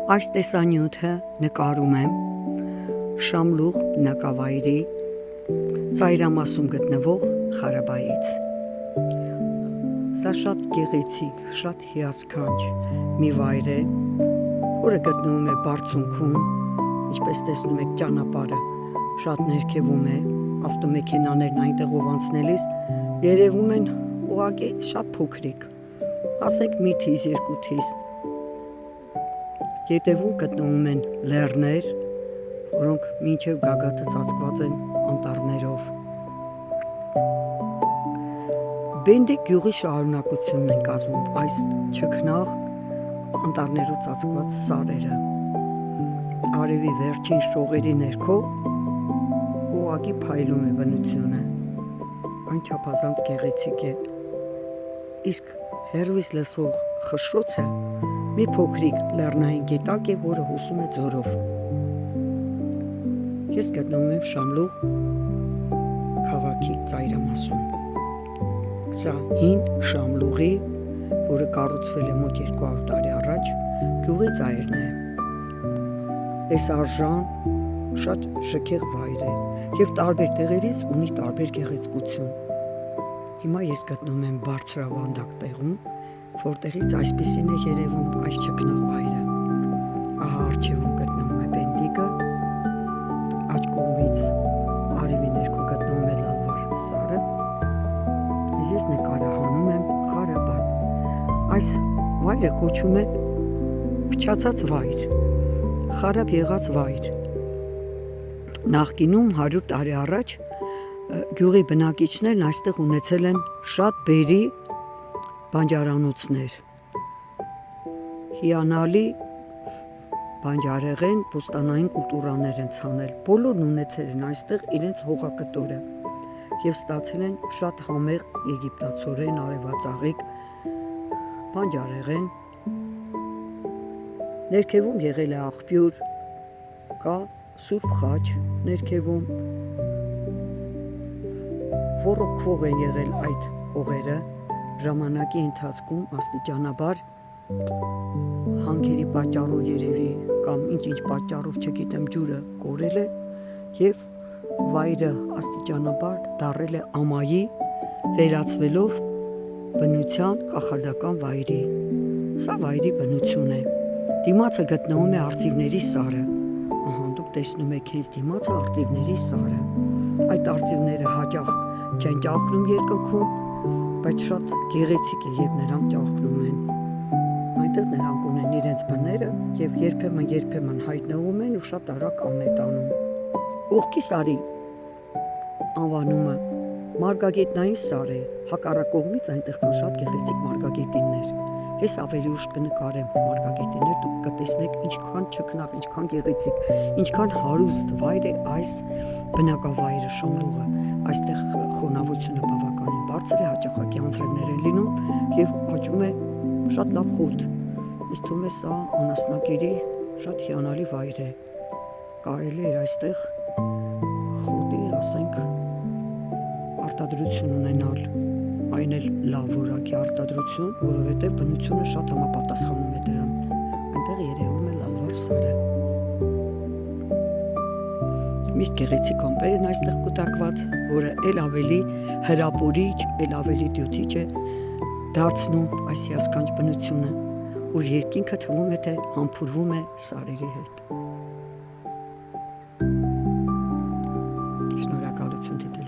Այս տեսանյութը նկարում եմ Շամլուղ բնակավայրի ծայրամասում գտնվող Ղարաբաղից։ Սա շատ գեղեցիկ, շատ հիասքանչ մի վայր է, որը գտնվում է բարձունքում, ինչպես տեսնում եք ճանապարհը շատ ներքևում է, ավտոմեքենաներն այնտեղով անցնելիս երևում են ուղղակի շատ փոքրիկ, ասենք մի թիզ, երկու թիզ։ Ետևում գտնվում են լեռներ, որոնք մինչև գագաթը ծածկված են անտառներով։ Բենդիկ գյուղի շարունակությունն են կազմում այս չքնաղ անտառներով ծածկված սարերը։ Արևի վերջին շողերի ներքո ուղղակի փայլում է բնությունը։ Այն չափազանց գեղեցիկ է։ Իսկ հեռվից լսվող խշշոցը մի փոքրիկ լեռնային գետակ է, որը հոսում է ձորով։ Ես գտնվում եմ Շամլուղ քաղաքի ծայրամասում։ Սա հին Շամլուղի, որը կառուցվել է մոտ 200 տարի առաջ, գյուղի ծայրն է։ Այս արժան շատ շքեղ վայր է եւ տարբեր տեղերից ունի տարբեր գեղեցկություն։ Հիմա ես գտնվում եմ բարձրավանդակ տեղում, որտեղից այսպիսին է երևում այս չքնաղ վայրը։ Ահա առջևում գտնվում է Բենդիկը, աջ կողմից արևի ներքո գտնվում է լալվար սարը։ Ես նկարահանում եմ Ղարաբաղ։ Այս վայրը կոչվում է փչացած վայր, խարաբ եղած վայր։ Նախկինում 100 տարի առաջ գյուղի բնակիչներն այստեղ ունեցել են շատ բերի բանջարանոցներ, հիանալի բանջարեղեն, բոստանային կուլտուրաներ են ցանել, բոլորն ունեցել են այստեղ իրենց հողակտորը և ստացել են շատ համեղ եգիպտացորեն, արևածաղիկ բանջարեղեն, ներքևում եղել է աղբյուր, կա Սուրբ խաչ ներքևում, ոռոգվող են եղել այդ հողերը, ժամանակի ընթացքում աստիճանաբար հանքերի պատճառով երևի կամ ինչ պատճառով չգիտեմ ջուրը կորել է եւ վայրը աստիճանաբար դառել է ամայի, վերածվելով բնության կախարդական վայրի։ Սա վայրի բնություն է։ Դիմացը գտնվում է արծիվների սարը։ Ահա դուք տեսնում եք հենց դիմացը արծիվների սարը։ Այդ արծիվները հաճախ չեն ճախրում երկնքում, բայց շատ գեղեցիկ է, երբ նրանք ճախրում են։ Այնտեղ նրանք ունեն իրենց բները եւ երբեմն հայտնվում են ու շատ արագ անետանում։ Ուղքի սարի անվանումը մարգագետնային սար է, հակառակողմից այնտեղ կան շատ գեղեցիկ մարգագետիններ։ Ես ավելի ուշ կնկարեմ մարգագետիններ, դուք կտեսնեք ինչքան չքնաղ, ինչքան գեղեցիկ, ինչքան հարուստ վայր է այս բնակավայրը Շամլուղը։ Այստեղ խոնավությունը բավականին բարձր է, հաճախակի անձրևներ են լինում եւ աճում է շատ լավ խոտ։ Ինձ թվում է սա անասնակերի շատ հիանալի վայր է։ Կարելի է այստեղ խոտի, ասենք, արտադրություն ունենալ, այն էլ լավ որակի արտադրություն, որովհետեւ բնությունը շատ համապատասխանում է դրան։ Այնտեղ երևում է լալվար սարը։ Միշտ գեղեցիկ ամպեր են այստեղ կուտակված, որը էլ ավելի հրապուրիչ, էլ ավելի դյութիչ է դարձնում այս հիասքանչ բնությունը, որ երկինքը թվում է, թե համբուրվում է սարերի հետ։ Շնորհակալություն դիտելու